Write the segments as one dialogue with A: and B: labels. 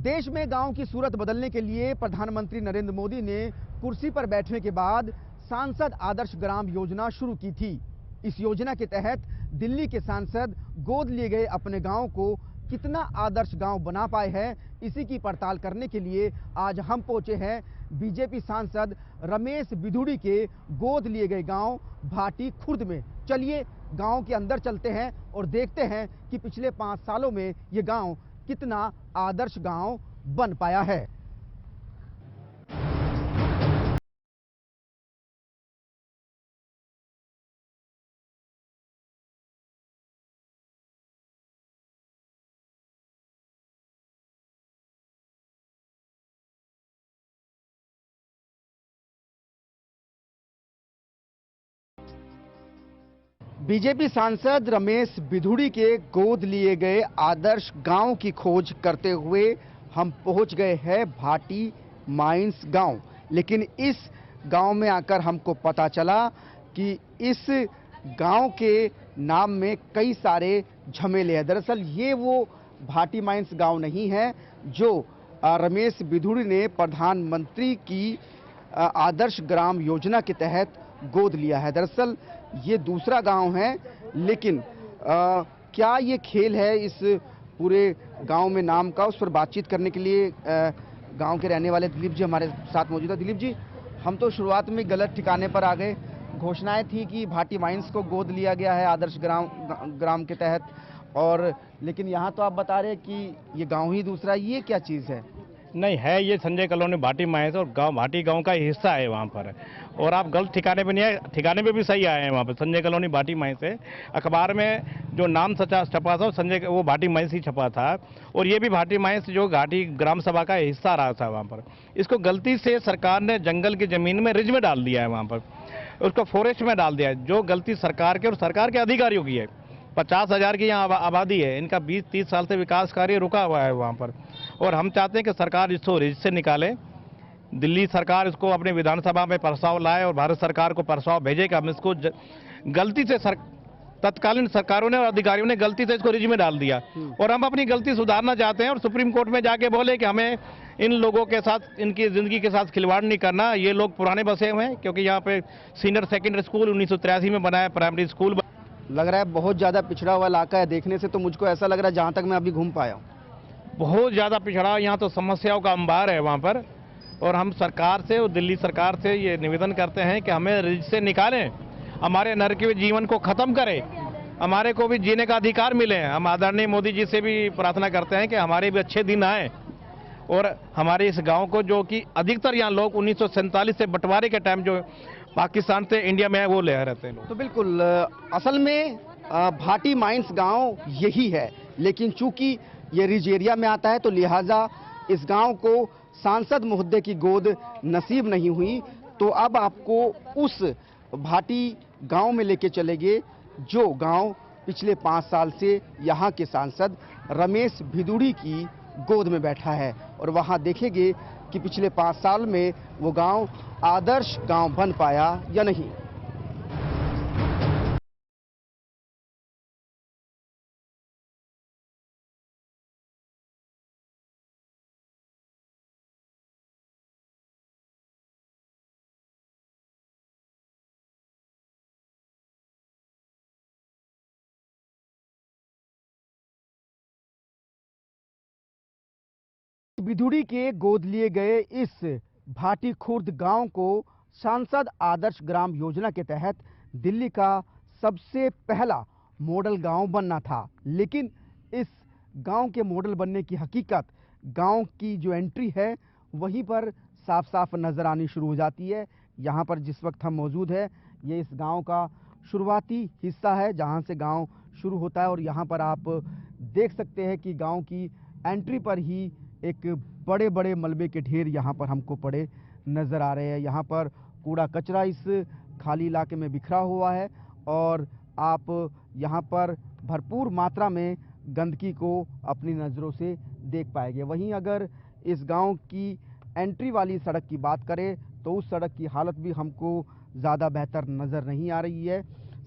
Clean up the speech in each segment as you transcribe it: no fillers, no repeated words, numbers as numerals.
A: देश में गांव की सूरत बदलने के लिए प्रधानमंत्री नरेंद्र मोदी ने कुर्सी पर बैठने के बाद सांसद आदर्श ग्राम योजना शुरू की थी। इस योजना के तहत दिल्ली के सांसद गोद लिए गए अपने गांव को कितना आदर्श गांव बना पाए हैं, इसी की पड़ताल करने के लिए आज हम पहुंचे हैं बीजेपी सांसद रमेश बिधूड़ी के गोद लिए गए गांव भाटी खुर्द में। चलिए गांव के अंदर चलते हैं और देखते हैं कि पिछले 5 सालों में ये गांव कितना आदर्श गांव बन पाया है। बीजेपी सांसद रमेश बिधूड़ी के गोद लिए गए आदर्श गांव की खोज करते हुए हम पहुंच गए हैं भाटी माइंस गांव। लेकिन इस गांव में आकर हमको पता चला कि इस गांव के नाम में कई सारे झमेले हैं। दरअसल ये वो भाटी माइंस गांव नहीं है जो रमेश बिधूड़ी ने प्रधानमंत्री की आदर्श ग्राम योजना के तहत गोद लिया है। दरअसल ये दूसरा गांव है, लेकिन क्या ये खेल है इस पूरे गांव में नाम का, उस पर बातचीत करने के लिए गांव के रहने वाले दिलीप जी हमारे साथ मौजूद है। दिलीप जी, हम तो शुरुआत में गलत ठिकाने पर आ गए। घोषणाएं थी कि भाटी माइंस को गोद लिया गया है आदर्श ग्राम के तहत, और लेकिन यहाँ तो आप बता रहे हैं कि ये गांव ही दूसरा। ये क्या चीज़ है?
B: नहीं है, ये संजय कॉलोनी भाटी माइंस और गांव भाटी गांव का हिस्सा है वहाँ पर। और आप गलत ठिकाने पे नहीं आए, ठिकाने पे भी सही आए हैं। वहाँ पर संजय कॉलोनी भाटी माइंस है। अखबार में जो नाम छपा था संजय, वो भाटी माइंस ही छपा था। और ये भी भाटी माइंस जो घाटी ग्राम सभा का हिस्सा रहा था वहाँ पर। इसको गलती से सरकार ने जंगल की जमीन में रिज में डाल दिया है, वहाँ पर उसको फॉरेस्ट में डाल दिया है, जो गलती सरकार के और सरकार के अधिकारियों की है। 50,000 की यहाँ आबादी है, इनका 20-30 साल से विकास कार्य रुका हुआ है वहाँ पर। और हम चाहते हैं कि सरकार इसको रिज से निकाले, दिल्ली सरकार इसको अपने विधानसभा में प्रस्ताव लाए और भारत सरकार को प्रस्ताव भेजे कि हम इसको गलती से तत्कालीन सरकारों ने और अधिकारियों ने गलती से इसको रिज में डाल दिया। और हम अपनी गलती सुधारना चाहते हैं और सुप्रीम कोर्ट में जाके बोले कि हमें इन लोगों के साथ, इनकी जिंदगी के साथ खिलवाड़ नहीं करना। ये लोग पुराने बसे हुए हैं, क्योंकि यहाँ पे सीनियर सेकेंडरी स्कूल 1983 में बना है, प्राइमरी स्कूल
A: लग रहा है बहुत ज़्यादा पिछड़ा हुआ इलाका है। देखने से तो मुझको ऐसा लग रहा है, जहाँ तक मैं अभी घूम पाया हूँ,
B: बहुत ज़्यादा पिछड़ा। यहाँ तो समस्याओं का अंबार है वहाँ पर। और हम सरकार से और दिल्ली सरकार से ये निवेदन करते हैं कि हमें रिज से निकालें, हमारे नरकीय जीवन को ख़त्म करें, हमारे को भी जीने का अधिकार मिले। हम आदरणीय मोदी जी से भी प्रार्थना करते हैं कि हमारे भी अच्छे दिन आए और हमारे इस गाँव को, जो कि अधिकतर यहाँ लोग 1947 से बंटवारे के टाइम जो पाकिस्तान से इंडिया में है वो ले रहते हैं लोग।
A: तो बिल्कुल असल में भाटी माइंस गांव यही है, लेकिन चूंकि ये रिज एरिया में आता है तो लिहाजा इस गांव को सांसद महोदय की गोद नसीब नहीं हुई। तो अब आपको उस भाटी गांव में लेके चलेंगे जो गांव पिछले 5 साल से यहाँ के सांसद रमेश बिधूड़ी की गोद में बैठा है, और वहाँ देखेंगे कि पिछले 5 साल में वो गांव आदर्श गांव बन पाया या नहीं। बिधूड़ी के गोद लिए गए इस भाटी खुर्द गांव को सांसद आदर्श ग्राम योजना के तहत दिल्ली का सबसे पहला मॉडल गांव बनना था। लेकिन इस गांव के मॉडल बनने की हकीकत, गांव की जो एंट्री है वहीं पर साफ साफ नज़र आनी शुरू हो जाती है। यहाँ पर जिस वक्त हम मौजूद है, ये इस गांव का शुरुआती हिस्सा है जहाँ से गांव शुरू होता है। और यहाँ पर आप देख सकते हैं कि गांव की एंट्री पर ही एक बड़े बड़े मलबे के ढेर यहाँ पर हमको पड़े नज़र आ रहे हैं। यहाँ पर कूड़ा कचरा इस खाली इलाके में बिखरा हुआ है और आप यहाँ पर भरपूर मात्रा में गंदगी को अपनी नज़रों से देख पाएंगे। वहीं अगर इस गांव की एंट्री वाली सड़क की बात करें तो उस सड़क की हालत भी हमको ज़्यादा बेहतर नज़र नहीं आ रही है।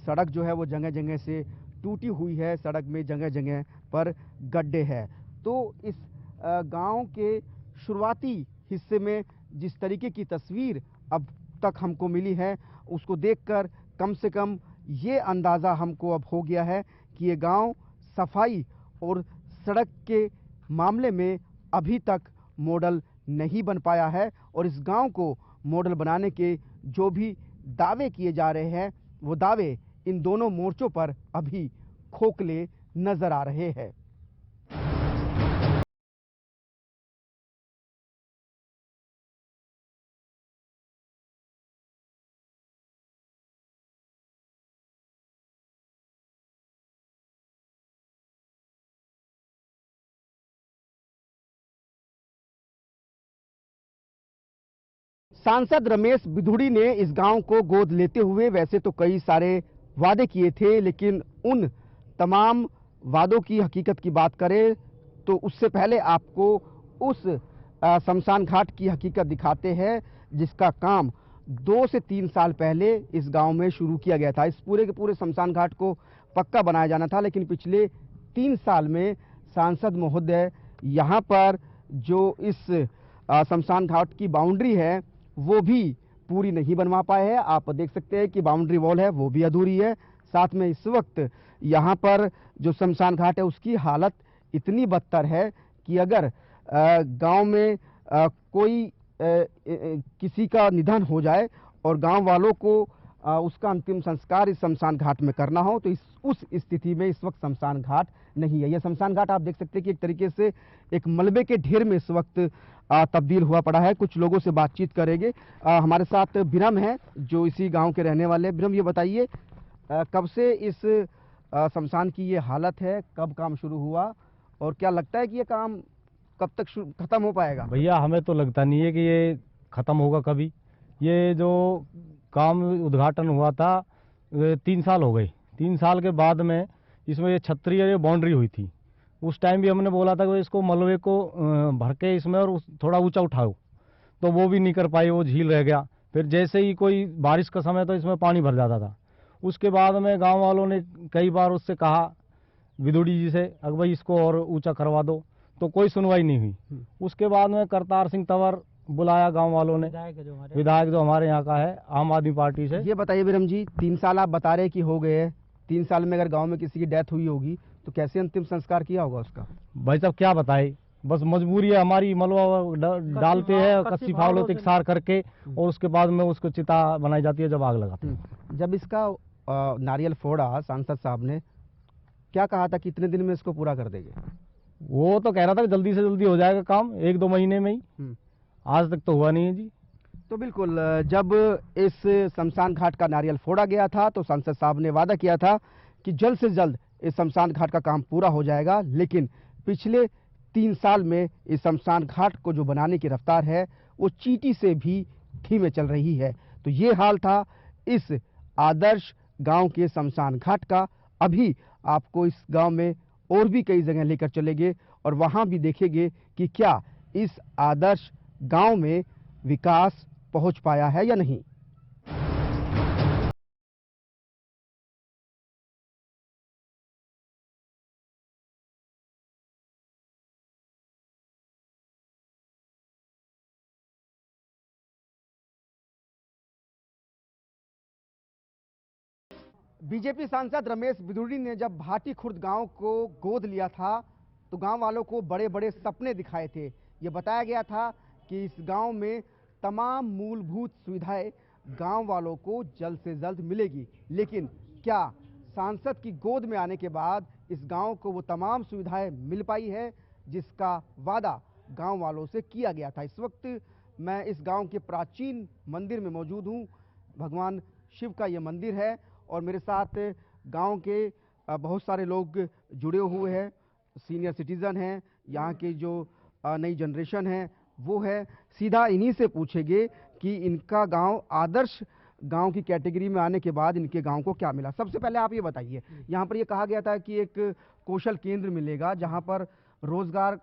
A: सड़क जो है वो जगह जगह से टूटी हुई है, सड़क में जगह जगह पर गड्ढे हैं। तो इस गांव के शुरुआती हिस्से में जिस तरीके की तस्वीर अब तक हमको मिली है, उसको देखकर कम से कम ये अंदाज़ा हमको अब हो गया है कि ये गांव सफाई और सड़क के मामले में अभी तक मॉडल नहीं बन पाया है। और इस गांव को मॉडल बनाने के जो भी दावे किए जा रहे हैं, वो दावे इन दोनों मोर्चों पर अभी खोखले नजर आ रहे हैं। सांसद रमेश बिधूड़ी ने इस गांव को गोद लेते हुए वैसे तो कई सारे वादे किए थे, लेकिन उन तमाम वादों की हकीकत की बात करें तो उससे पहले आपको उस शमशान घाट की हकीकत दिखाते हैं जिसका काम 2 से 3 साल पहले इस गांव में शुरू किया गया था। इस पूरे के पूरे शमशान घाट को पक्का बनाया जाना था, लेकिन पिछले 3 साल में सांसद महोदय यहाँ पर जो इस शमशान घाट की बाउंड्री है वो भी पूरी नहीं बनवा पाए हैं। आप देख सकते हैं कि बाउंड्री वॉल है वो भी अधूरी है। साथ में इस वक्त यहाँ पर जो शमशान घाट है उसकी हालत इतनी बदतर है कि अगर गांव में कोई किसी का निधन हो जाए और गांव वालों को उसका अंतिम संस्कार इस शमशान घाट में करना हो तो उस स्थिति में इस वक्त शमशान घाट नहीं है। यह शमशान घाट आप देख सकते हैं कि एक तरीके से एक मलबे के ढेर में इस वक्त तब्दील हुआ पड़ा है। कुछ लोगों से बातचीत करेंगे। हमारे साथ बिरम है जो इसी गांव के रहने वाले। बिरम, ये बताइए कब से इस शमशान की ये हालत है, कब काम शुरू हुआ और क्या लगता है कि ये काम कब तक खत्म हो पाएगा?
C: भैया हमें तो लगता नहीं है कि ये खत्म होगा कभी। ये जो काम उद्घाटन हुआ था 3 साल हो गए। 3 साल के बाद में इसमें ये छतरी और ये बाउंड्री हुई थी। उस टाइम भी हमने बोला था कि इसको मलबे को भर के इसमें और थोड़ा ऊंचा उठाओ, तो वो भी नहीं कर पाई, वो झील रह गया। फिर जैसे ही कोई बारिश का समय तो इसमें पानी भर जाता था। उसके बाद में गांव वालों ने कई बार उससे कहा विदुड़ी जी से अगर भाई इसको और ऊंचा करवा दो, तो कोई सुनवाई नहीं हुई। उसके बाद में करतार सिंह तंवर बुलाया गांव वालों ने, विधायक जो हमारे यहाँ का है आम आदमी पार्टी से।
A: ये बताइए बिरम जी, 3 साल आप बता रहे कि हो गए हैं, 3 साल में अगर गांव में किसी की डेथ हुई होगी तो कैसे अंतिम संस्कार किया होगा उसका?
C: भाई साहब क्या बताए, बस मजबूरी है हमारी, मलबा डालते हैं कच्ची फावड़ों सार करके और उसके बाद में उसको चिता बनाई जाती है जब आग लगाते हैं।
A: जब इसका नारियल फोड़ा सांसद साहब ने, क्या कहा था कितने दिन में इसको पूरा कर देंगे?
C: वो तो कह रहा था कि जल्दी से जल्दी हो जाएगा काम, 1-2 महीने में ही। आज तक तो हुआ नहीं है जी।
A: तो बिल्कुल, जब इस शमशान घाट का नारियल फोड़ा गया था तो सांसद साहब ने वादा किया था कि जल्द से जल्द इस शमशान घाट का काम पूरा हो जाएगा, लेकिन पिछले 3 साल में इस शमशान घाट को जो बनाने की रफ्तार है वो चींटी से भी धीमे चल रही है। तो ये हाल था इस आदर्श गांव के शमशान घाट का। अभी आपको इस गांव में और भी कई जगह लेकर चलेंगे और वहां भी देखेंगे कि क्या इस आदर्श गांव में विकास पहुंच पाया है या नहीं। बीजेपी सांसद रमेश बिधूड़ी ने जब भाटी खुर्द गांव को गोद लिया था तो गांव वालों को बड़े बड़े सपने दिखाए थे। ये बताया गया था कि इस गांव में तमाम मूलभूत सुविधाएं गांव वालों को जल्द से जल्द मिलेगी, लेकिन क्या सांसद की गोद में आने के बाद इस गांव को वो तमाम सुविधाएं मिल पाई है जिसका वादा गांव वालों से किया गया था? इस वक्त मैं इस गांव के प्राचीन मंदिर में मौजूद हूं। भगवान शिव का ये मंदिर है और मेरे साथ गांव के बहुत सारे लोग जुड़े हुए हैं, सीनियर सिटीज़न हैं, यहाँ की जो नई जनरेशन है वो है। सीधा इन्हीं से पूछेंगे कि इनका गांव आदर्श गांव की कैटेगरी में आने के बाद इनके गांव को क्या मिला। सबसे पहले आप ये बताइए, यहाँ पर ये कहा गया था कि एक कौशल केंद्र मिलेगा जहाँ पर रोजगार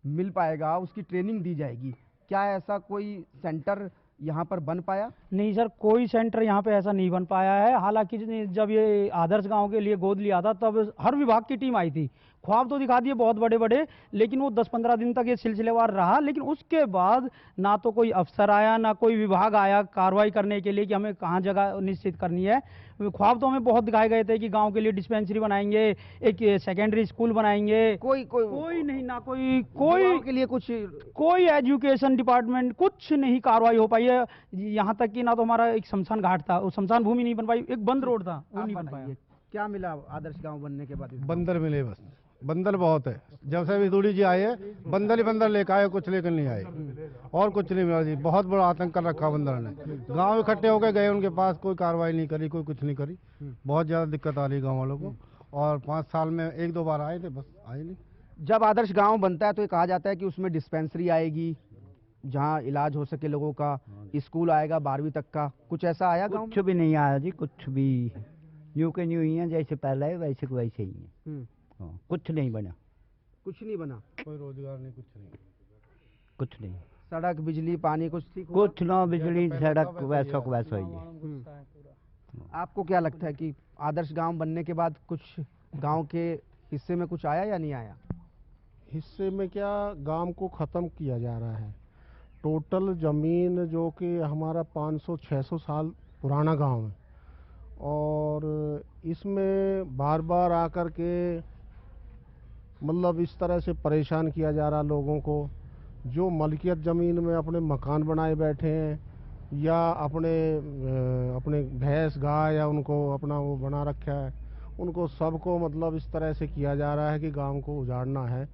A: मिल पाएगा, उसकी ट्रेनिंग दी जाएगी। क्या ऐसा कोई सेंटर यहाँ पर बन पाया?
D: नहीं सर, कोई सेंटर यहाँ पे ऐसा नहीं बन पाया है। हालांकि जब ये आदर्श गांव के लिए गोद लिया था तब हर विभाग की टीम आई थी, ख्वाब तो दिखा दिए बहुत बड़े बड़े, लेकिन वो 10-15 दिन तक ये सिलसिलेवार रहा। लेकिन उसके बाद ना तो कोई अफसर आया, ना कोई विभाग आया कार्रवाई करने के लिए कि हमें कहाँ जगह निश्चित करनी है। ख्वाब तो हमें बहुत दिखाए गए थे कि गांव के लिए डिस्पेंसरी बनाएंगे, एक सेकेंडरी स्कूल बनाएंगे। कोई नहीं, ना कोई
A: के लिए कुछ
D: कोई एजुकेशन डिपार्टमेंट, कुछ नहीं कार्रवाई हो पाई है। यहाँ तक कि ना तो हमारा एक शमशान घाट था, वो शमशान भूमि नहीं बन पाई, एक बंद रोड था, वो
A: आप
D: नहीं बन पाया।
A: बताइए, क्या मिला आदर्श गांव बनने के बाद?
E: बंदर मिले, बस बंदर बहुत है। जब से विदुड़ी जी आए हैं बंदर ही बंदर लेकर आए, कुछ लेकर नहीं आए और कुछ नहीं मिला जी। बहुत बड़ा आतंक कर रखा बंदर ने। गांव इकट्ठे होकर गए, उनके पास कोई कार्रवाई नहीं करी, कोई कुछ नहीं करी। बहुत ज़्यादा दिक्कत आ रही गाँव वालों को। और 5 साल में 1-2 बार आए थे, बस आए नहीं।
A: जब आदर्श गांव बनता है तो ये कहा जाता है कि उसमें डिस्पेंसरी आएगी जहां इलाज हो सके लोगों का, स्कूल आएगा 12वीं तक का। कुछ ऐसा आया गांव
F: कुछ भी नहीं आया जी, कुछ भी यूं के यूं ही है, जैसे पहले है वैसे के वैसे ही है।
A: में?
F: हाँ, कुछ नहीं बना,
A: कुछ नहीं बना।
E: कोई रोजगार नहीं, कुछ नहीं।
F: कुछ नहीं,
A: सड़क बिजली पानी कुछ ठीक हुआ?
F: कुछ ना, बिजली सड़क वैसा को वैसा ही है।
A: आपको क्या लगता है कि आदर्श गांव बनने के बाद कुछ गांव के हिस्से में कुछ आया या नहीं आया?
G: हिस्से में क्या, गांव को ख़त्म किया जा रहा है। टोटल ज़मीन जो कि हमारा 500-600 साल पुराना गांव है, और इसमें बार बार आकर के मतलब इस तरह से परेशान किया जा रहा लोगों को। जो मलकियत ज़मीन में अपने मकान बनाए बैठे हैं या अपने भैंस गाय या उनको अपना वो बना रखा है, उनको सबको मतलब इस तरह से किया जा रहा है कि गांव को उजाड़ना है।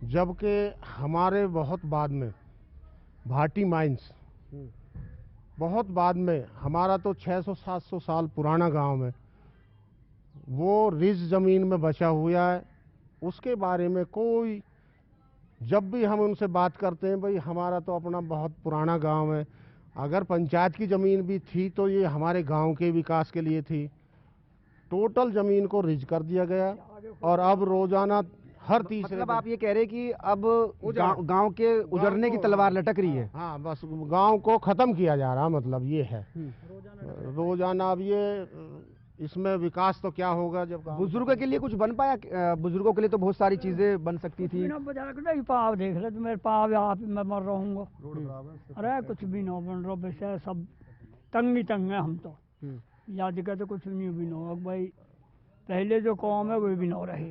G: जबकि हमारे बहुत बाद में भाटी माइंस, बहुत बाद में, हमारा तो 600-700 साल पुराना गांव है, वो रिज ज़मीन में बचा हुआ है। उसके बारे में कोई, जब भी हम उनसे बात करते हैं, भाई हमारा तो अपना बहुत पुराना गांव है, अगर पंचायत की ज़मीन भी थी तो ये हमारे गांव के विकास के लिए थी। टोटल ज़मीन को रिज कर दिया गया और अब रोज़ाना हर तीसरे
A: मतलब आप ये कह रहे हैं कि अब गांव के उजड़ने की तलवार लटक रही है?
G: हाँ, बस गांव को ख़त्म किया जा रहा, मतलब ये है रोज़ाना। अब ये इसमें विकास तो क्या होगा जब
A: बुजुर्गों के लिए कुछ बन पाया? बुजुर्गों के लिए तो बहुत सारी चीजें बन सकती थी।
H: पाव देख रहे तो मेरे पाव यहाँ पे मैं मर रहूंगा। अरे कुछ भी ना बन रहा, वैसे सब तंग ही तंग है हम तो। याद कहते कुछ भी ना हो भाई, पहले जो कौम है वो भी ना रहे।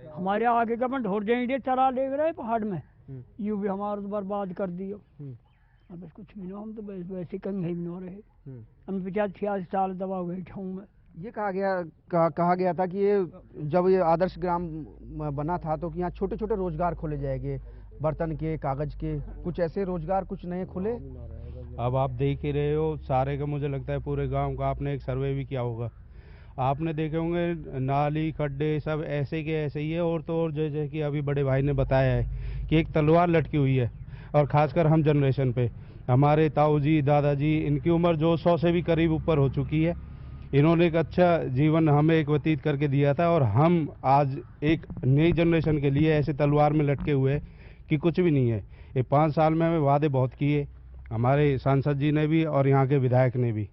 H: हमारे आगे का अपन ढोर जाएंगे चरा ले रहे पहाड़ में, यूं भी हमारा तो बर्बाद कर दियो। अब बस कुछ भी ना, हम तो वैसे कंग ही ना रहे। हम 50-86 साल दबा हुए ठाऊं में।
A: ये कहा गया था कि ये जब ये आदर्श ग्राम बना था तो कि यहाँ छोटे छोटे रोजगार खोले जाएंगे, बर्तन के, कागज के, कुछ ऐसे रोजगार कुछ नए खुले।
I: अब आप देख ही रहे हो सारे का, मुझे लगता है पूरे गांव का आपने एक सर्वे भी किया होगा, आपने देखे होंगे नाली खड्डे सब ऐसे के ऐसे ही है। और तो और जैसे कि अभी बड़े भाई ने बताया है कि एक तलवार लटकी हुई है, और ख़ासकर हम जनरेशन पे, हमारे ताऊ जी दादाजी, इनकी उम्र जो 100 से भी करीब ऊपर हो चुकी है। इन्होंने एक अच्छा जीवन हमें एक व्यतीत करके दिया था, और हम आज एक नई जनरेशन के लिए ऐसे तलवार में लटके हुए कि कुछ भी नहीं है। ये 5 साल में हमें वादे बहुत किए, हमारे सांसद जी ने भी और यहाँ के विधायक ने भी,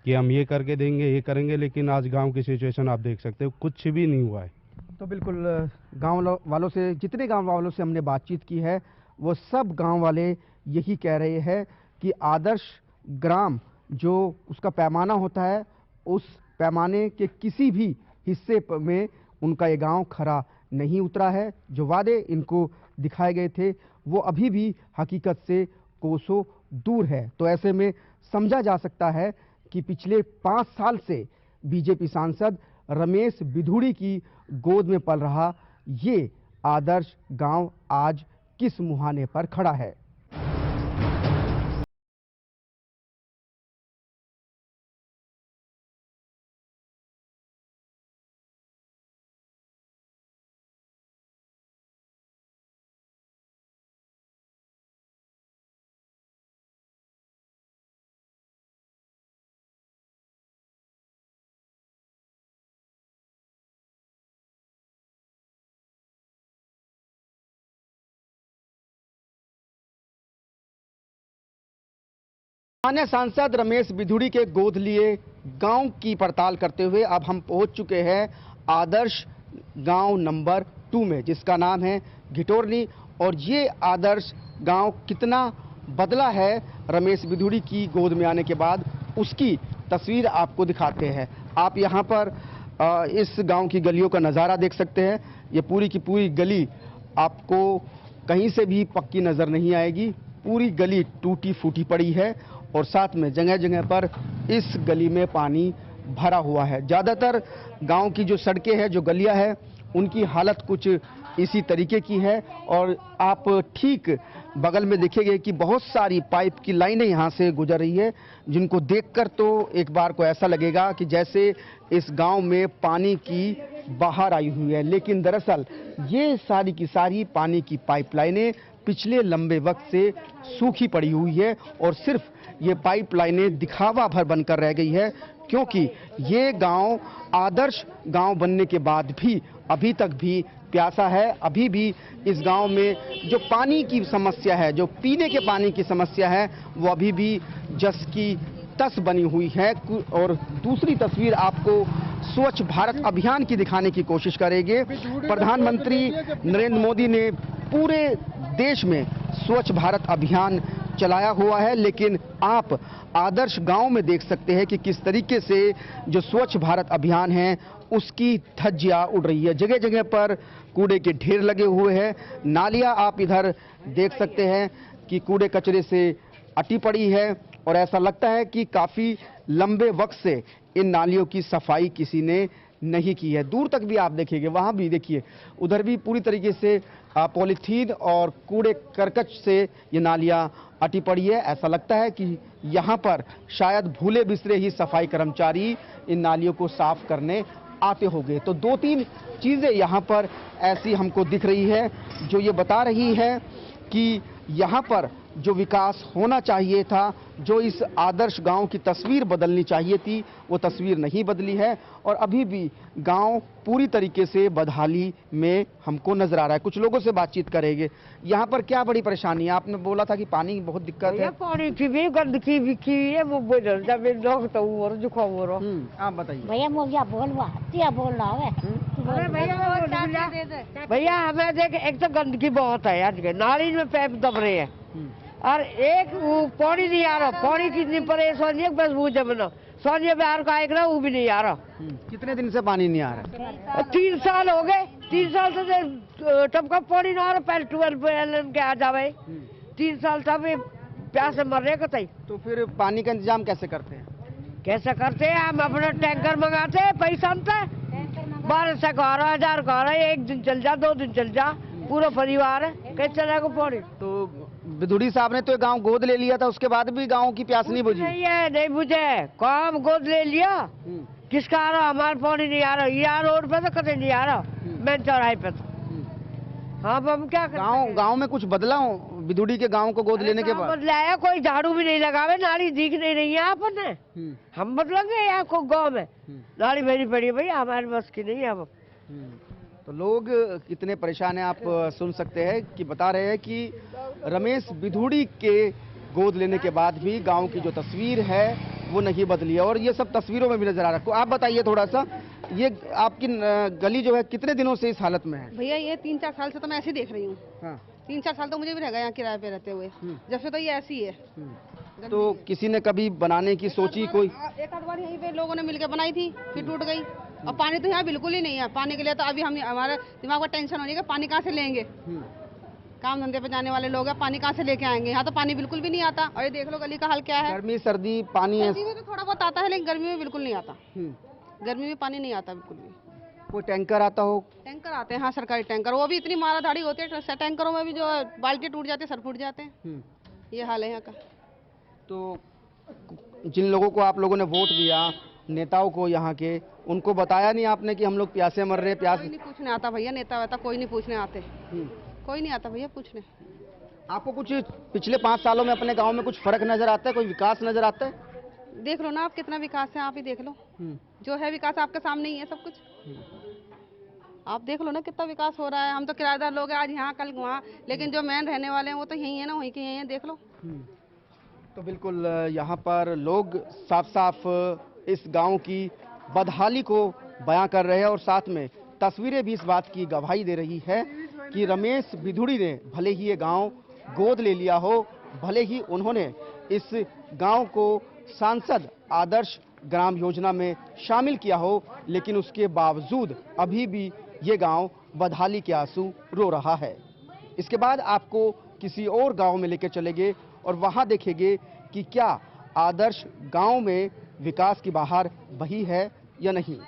I: कि हम ये करके देंगे, ये करेंगे, लेकिन आज गांव की सिचुएशन आप देख सकते हो, कुछ भी नहीं हुआ है।
A: तो बिल्कुल गांव वालों से, जितने गांव वालों से हमने बातचीत की है, वो सब गांव वाले यही कह रहे हैं कि आदर्श ग्राम जो उसका पैमाना होता है, उस पैमाने के किसी भी हिस्से में उनका ये गांव खरा नहीं उतरा है। जो वादे इनको दिखाए गए थे वो अभी भी हकीकत से कोसों दूर है। तो ऐसे में समझा जा सकता है कि पिछले 5 साल से बीजेपी सांसद रमेश बिधूड़ी की गोद में पल रहा ये आदर्श गांव आज किस मुहाने पर खड़ा है। स्थानीय सांसद रमेश बिधूड़ी के गोद लिए गांव की पड़ताल करते हुए अब हम पहुंच चुके हैं आदर्श गांव नंबर 2 में, जिसका नाम है घिटोरनी। और ये आदर्श गांव कितना बदला है रमेश बिधूड़ी की गोद में आने के बाद, उसकी तस्वीर आपको दिखाते हैं। आप यहाँ पर इस गांव की गलियों का नज़ारा देख सकते हैं। ये पूरी की पूरी गली आपको कहीं से भी पक्की नज़र नहीं आएगी। पूरी गली टूटी फूटी पड़ी है और साथ में जगह जगह पर इस गली में पानी भरा हुआ है। ज़्यादातर गांव की जो सड़कें हैं, जो गलियां हैं, उनकी हालत कुछ इसी तरीके की है। और आप ठीक बगल में देखेंगे कि बहुत सारी पाइप की लाइनें यहाँ से गुजर रही है, जिनको देखकर तो एक बार को ऐसा लगेगा कि जैसे इस गांव में पानी की बाहर आई हुई है। लेकिन दरअसल ये सारी की सारी पानी की पाइपलाइनें पिछले लंबे वक्त से सूखी पड़ी हुई है और सिर्फ ये पाइपलाइनें दिखावा भर बनकर रह गई है, क्योंकि ये गांव आदर्श गांव बनने के बाद भी अभी तक भी प्यासा है। अभी भी इस गांव में जो पानी की समस्या है, जो पीने के पानी की समस्या है, वो अभी भी जस की तस बनी हुई है। और दूसरी तस्वीर आपको स्वच्छ भारत अभियान की दिखाने की कोशिश करेंगे। प्रधानमंत्री नरेंद्र मोदी ने पूरे देश में स्वच्छ भारत अभियान चलाया हुआ है, लेकिन आप आदर्श गांव में देख सकते हैं कि किस तरीके से जो स्वच्छ भारत अभियान है उसकी धज्जियां उड़ रही है। जगह जगह पर कूड़े के ढेर लगे हुए हैं। नालियां आप इधर देख सकते हैं कि कूड़े कचरे से अटी पड़ी है और ऐसा लगता है कि काफ़ी लंबे वक्त से इन नालियों की सफाई किसी ने नहीं की है। दूर तक भी आप देखेंगे, वहाँ भी देखिए, उधर भी पूरी तरीके से पॉलीथीन और कूड़े करकट से ये नालियाँ अटी पड़ी है। ऐसा लगता है कि यहाँ पर शायद भूले बिसरे ही सफाई कर्मचारी इन नालियों को साफ करने आते होंगे। तो 2-3 चीज़ें यहाँ पर ऐसी हमको दिख रही है जो ये बता रही है कि यहाँ पर जो विकास होना चाहिए था, जो इस आदर्श गांव की तस्वीर बदलनी चाहिए थी, वो तस्वीर नहीं बदली है और अभी भी गांव पूरी तरीके से बदहाली में हमको नजर आ रहा है। कुछ लोगों से बातचीत करेंगे। यहाँ पर क्या बड़ी परेशानी है? आपने बोला था कि पानी की बहुत दिक्कत है।
J: पानी की भी गंदगी भी की है, वो
A: आप बताइए
K: भैया। मुझे बोल रहा है
J: भैया, हमें देख, एक तो गंदगी बहुत है आज के, नाली में पैप दब रहे हैं और एक वो पानी नहीं आ रहा। पानी कितनी परेशानी है, बस वो जमना सोनिया बिहार का एक ना, वो भी नहीं आ रहा।
A: कितने दिन से पानी नहीं आ रहा?
J: 3 साल हो गए। 3 साल से टपका पानी नहीं आ रहा। पहले 12 के आ जावे, 3 साल तब प्यास से मर रहे कतई।
A: तो फिर पानी का इंतजाम कैसे करते हैं?
J: कैसे करते हैं? हम अपना टैंकर मंगाते हैं, पैसा हमसे 1200 का आ रहा, 1000 का आ रहा है। 1 दिन चल जा, 2 दिन चल जा, पूरा परिवार है, कैसे चलेगा पानी?
A: तो बिधूड़ी साहब ने तो गांव गोद ले लिया था, उसके बाद भी गांव की प्यास नहीं बुझी?
J: नहीं है, नहीं बुझे। काम गोद ले लिया, किसका आ रहा? हमारा पानी नहीं आ रहा। यहाँ रोड पे तो कभी नहीं आ रहा, मेन चौराहे पे तो। हाँ, हम क्या करें?
A: गांव में कुछ बदला हो बिधूड़ी के गांव को गोद लेने के बाद?
J: बदलाया, कोई झाड़ू भी नहीं लगावे, नाली दिख नहीं रही है आपने। हम बदलेंगे यहाँ को गाँव में? नाली मेरी पड़ी भैया, हमारे बस की नहीं है अब।
A: तो लोग कितने परेशान हैं आप सुन सकते हैं कि बता रहे हैं कि रमेश बिधूड़ी के गोद लेने के बाद भी गांव की जो तस्वीर है वो नहीं बदली है और ये सब तस्वीरों में भी नजर आ रहा है। तो आप बताइए थोड़ा सा, ये आपकी गली जो है कितने दिनों से इस हालत में है?
L: भैया ये 3-4 साल से तो मैं ऐसे देख रही हूँ।
A: हाँ।
L: 3-4 साल तो मुझे भी रह गया यहाँ किराए पे रहते हुए, जब से तो ये ऐसी है।
A: तो किसी ने कभी बनाने की सोची? कोई
L: एक आध बार यहीं पे लोगों ने मिलकर बनाई थी, फिर टूट गई। और पानी तो यहाँ बिल्कुल ही नहीं है। पानी के लिए तो अभी हम हमारे दिमाग में टेंशन होनी है कि पानी कहाँ से लेंगे। काम धंधे पे जाने वाले लोग हैं, पानी कहाँ से लेके आएंगे? यहाँ तो पानी बिल्कुल भी नहीं आता। और ये देख लो गली का हाल क्या है।
A: गर्मी सर्दी पानी है?
L: सर्दी में तो थोड़ा बहुत आता है, लेकिन गर्मी में बिल्कुल नहीं आता। गर्मी में पानी नहीं आता बिल्कुल भी।
A: कोई टैंकर आता हो?
L: टैंकर आते हैं, हाँ, सरकारी टैंकर। वो भी इतनी माराधाड़ी होती है टैंकरों में भी, जो बाल्टी टूट जाते, सर फूट जाते हैं। ये हाल है यहाँ का।
A: तो जिन लोगों को आप लोगों ने वोट दिया, नेताओं को यहाँ के, उनको बताया नहीं आपने कि हम लोग प्यासे मर रहे हैं? प्यास
L: कोई नहीं पूछने आता भैया, नेता वेता कोई नहीं पूछने आते। कोई नहीं आता भैया पूछने।
A: आपको कुछ पिछले 5 सालों में अपने गांव में कुछ फर्क नजर आता है? कोई विकास नजर आता है?
L: देख लो ना आप, कितना विकास है, आप ही देख लो। जो है विकास आपके सामने ही है सब कुछ। आप देख लो ना कितना विकास हो रहा है। हम तो किराएदार लोग हैं, आज यहाँ कल वहाँ, लेकिन जो मेन रहने वाले हैं वो तो यही है ना, वहीं के यही है, देख लो।
A: तो बिल्कुल यहाँ पर लोग साफ साफ इस गांव की बदहाली को बयां कर रहे हैं और साथ में तस्वीरें भी इस बात की गवाही दे रही है कि रमेश बिधूड़ी ने भले ही ये गांव गोद ले लिया हो, भले ही उन्होंने इस गांव को सांसद आदर्श ग्राम योजना में शामिल किया हो, लेकिन उसके बावजूद अभी भी ये गांव बदहाली के आंसू रो रहा है। इसके बाद आपको किसी और गांव में लेकर चलेंगे और वहां देखेंगे कि क्या आदर्श गांव में विकास की बहार बही है या नहीं।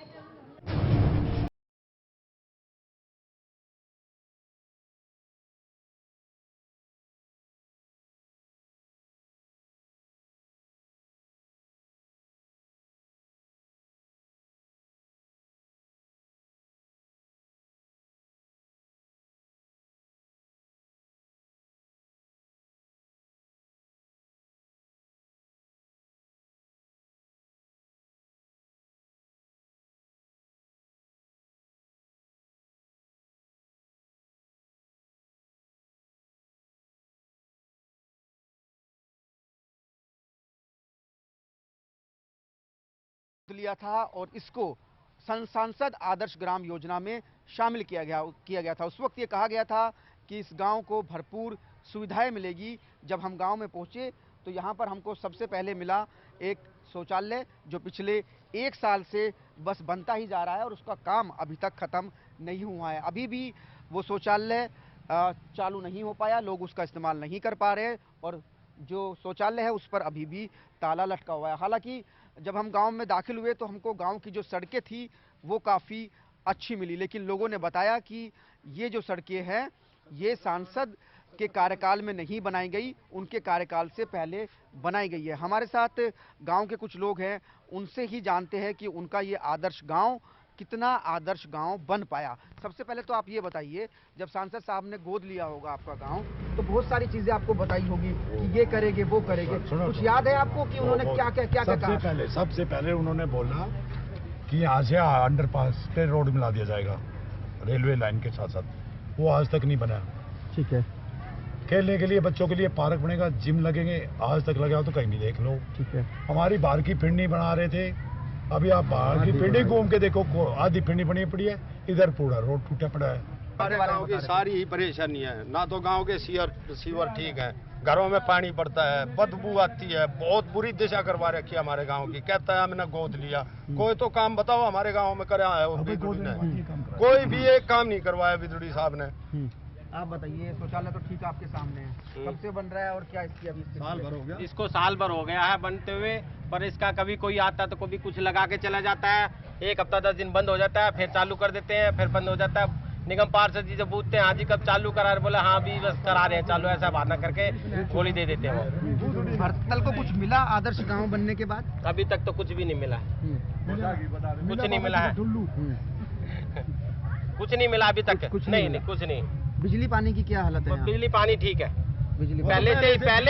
A: लिया था और इसको सांसद आदर्श ग्राम योजना में शामिल किया गया था। उस वक्त ये कहा गया था कि इस गांव को भरपूर सुविधाएं मिलेगी। जब हम गांव में पहुंचे तो यहां पर हमको सबसे पहले मिला एक शौचालय जो पिछले 1 साल से बस बनता ही जा रहा है और उसका काम अभी तक खत्म नहीं हुआ है। अभी भी वो शौचालय चालू नहीं हो पाया, लोग उसका इस्तेमाल नहीं कर पा रहे और जो शौचालय है उस पर अभी भी ताला लटका हुआ है। हालांकि जब हम गांव में दाखिल हुए तो हमको गांव की जो सड़कें थी वो काफ़ी अच्छी मिली, लेकिन लोगों ने बताया कि ये जो सड़कें हैं ये सांसद के कार्यकाल में नहीं बनाई गई, उनके कार्यकाल से पहले बनाई गई है। हमारे साथ गांव के कुछ लोग हैं, उनसे ही जानते हैं कि उनका ये आदर्श गांव कितना आदर्श गांव बन पाया। सबसे पहले तो आप ये बताइए, जब सांसद साहब ने गोद लिया होगा आपका गांव तो बहुत सारी चीजें आपको बताई होगी कि ये करेंगे वो करेंगे, कुछ याद है आपको कि उन्होंने क्या कहा?
M: सबसे पहले उन्होंने बोला कि यहाँ से अंडरपास पे रोड मिला दिया जाएगा रेलवे लाइन के साथ साथ, वो आज तक नहीं बना।
A: ठीक है।
M: खेलने के लिए बच्चों के लिए पार्क बनेगा, जिम लगेंगे, आज तक लगा तो कहीं भी देख लो।
A: ठीक है।
M: हमारी बाहर की पिंडी बना रहे थे, अभी आप बाहर की पिंडी घूम के देखो, आधी पिंडी बनी पड़ी है, इधर पूरा रोड टूटा पड़ा है।
N: हमारे गाँव की सारी ही परेशानी है, ना तो गांव के सीवर ठीक है, घरों में पानी पड़ता है, बदबू आती है, बहुत बुरी दिशा करवा रखी है हमारे गांव की। कहता है हमने गोद लिया, कोई तो काम बताओ हमारे गांव में करा है बिधूड़ी ने, कोई भी एक काम नहीं करवाया बिधूड़ी साहब ने।
A: आप बताइए, शौचालय तो ठीक आपके सामने है, कब से बन रहा है और क्या इसकी अभी
O: साल भर हो गया? इसको साल भर हो गया है बनते हुए, पर इसका कभी कोई आता है तो कभी कुछ लगा के चला जाता है, 1 हफ्ता 10 दिन बंद हो जाता है, फिर चालू कर देते हैं, फिर बंद हो जाता है। निगम पार्षद जी जब पूछते हैं हाँ जी कब चालू करा रहे, बोले हाँ भी बस करा रहे हैं चालू, ऐसा बहाना करके गोली दे देते हैं। वो
A: हड़ताल को कुछ मिला आदर्श गाँव बनने के बाद?
O: अभी तक तो कुछ भी नहीं मिला है, कुछ नहीं मिला है, कुछ नहीं मिला अभी तक, नहीं कुछ नहीं।
A: बिजली पानी की क्या हालत है?
O: बिजली पानी ठीक है, पहले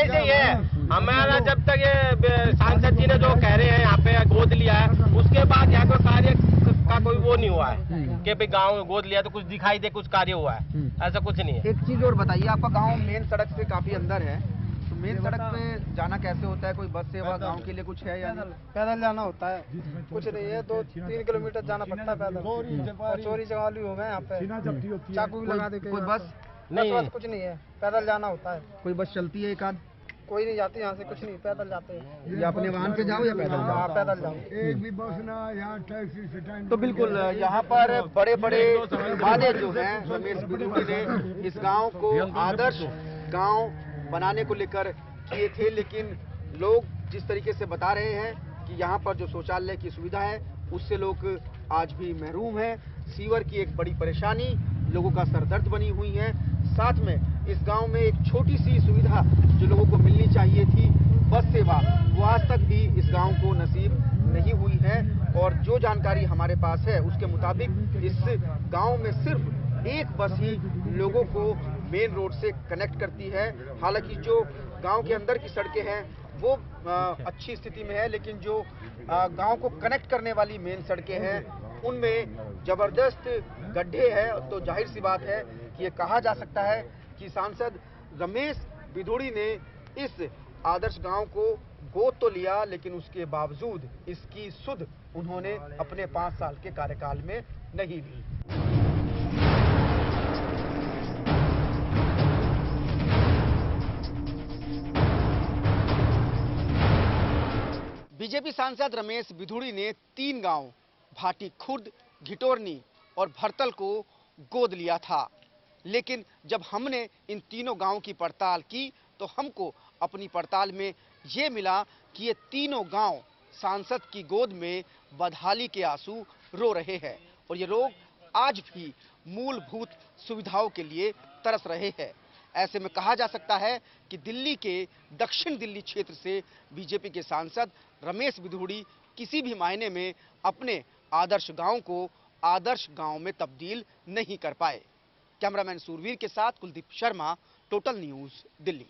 O: से ही है। हमारा जब तक ये सांसद जी ने जो कह रहे हैं यहाँ पे गोद लिया है, उसके बाद यहाँ पे कार्य का कोई वो नहीं हुआ है कि भाई गांव गोद लिया तो कुछ दिखाई दे कुछ कार्य हुआ है, ऐसा कुछ नहीं है।
A: एक चीज और बताइए, आपका गाँव मेन सड़क से काफी अंदर है, तो मेन सड़क पे जाना कैसे होता है? कोई बस सेवा गाँव के लिए कुछ है या
P: पैदल जाना होता है? कुछ नहीं है, 2-3 किलोमीटर जाना पड़ता है पैदल, और चोरी चगाली हो गए यहाँ पे, चाकू भी लगा दे। कोई बस नहीं, कुछ नहीं है, पैदल जाना होता है।
A: कोई बस चलती है एक आध?
P: कोई नहीं जाती यहाँ से, कुछ नहीं, पैदल जाते हैं।
A: या अपने वाहन पे जाओ या पैदल जाओ?
P: हाँ पैदल जाओ।
A: एक भी बस ना यहाँ टैक्सी से। तो बिल्कुल यहाँ पर बड़े बड़े वादे जो हैं रमेश बिधूड़ी ने इस गांव को आदर्श गांव बनाने को लेकर किए थे, लेकिन लोग जिस तरीके से बता रहे हैं कि यहाँ पर जो शौचालय की सुविधा है उससे लोग आज भी महरूम हैं। सीवर की एक बड़ी परेशानी लोगों का सरदर्द बनी हुई है। साथ में इस गांव में एक छोटी सी सुविधा जो लोगों को मिलनी चाहिए थी, बस सेवा, वो आज तक भी इस गांव को नसीब नहीं हुई है। और जो जानकारी हमारे पास है उसके मुताबिक इस गांव में सिर्फ एक बस ही लोगों को मेन रोड से कनेक्ट करती है। हालांकि जो गांव के अंदर की सड़कें हैं वो अच्छी स्थिति में है, लेकिन जो गांव को कनेक्ट करने वाली मेन सड़कें हैं उनमें जबरदस्त गड्ढे हैं। तो जाहिर सी बात है कि ये कहा जा सकता है कि सांसद रमेश बिधूड़ी ने इस आदर्श गांव को गोद तो लिया, लेकिन उसके बावजूद इसकी सुध उन्होंने अपने 5 साल के कार्यकाल में नहीं ली। बीजेपी सांसद रमेश बिधूड़ी ने 3 गांव भाटी खुर्द, घिटोरनी और भरतल को गोद लिया था, लेकिन जब हमने इन तीनों गांवों की पड़ताल की तो हमको अपनी पड़ताल में ये मिला कि ये तीनों गांव सांसद की गोद में बदहाली के आंसू रो रहे हैं और ये लोग आज भी मूलभूत सुविधाओं के लिए तरस रहे हैं। ऐसे में कहा जा सकता है कि दिल्ली के दक्षिण दिल्ली क्षेत्र से बीजेपी के सांसद रमेश बिधूड़ी किसी भी मायने में अपने आदर्श गांव को आदर्श गांव में तब्दील नहीं कर पाए। कैमरामैन सूरवीर के साथ कुलदीप शर्मा, टोटल न्यूज़, दिल्ली।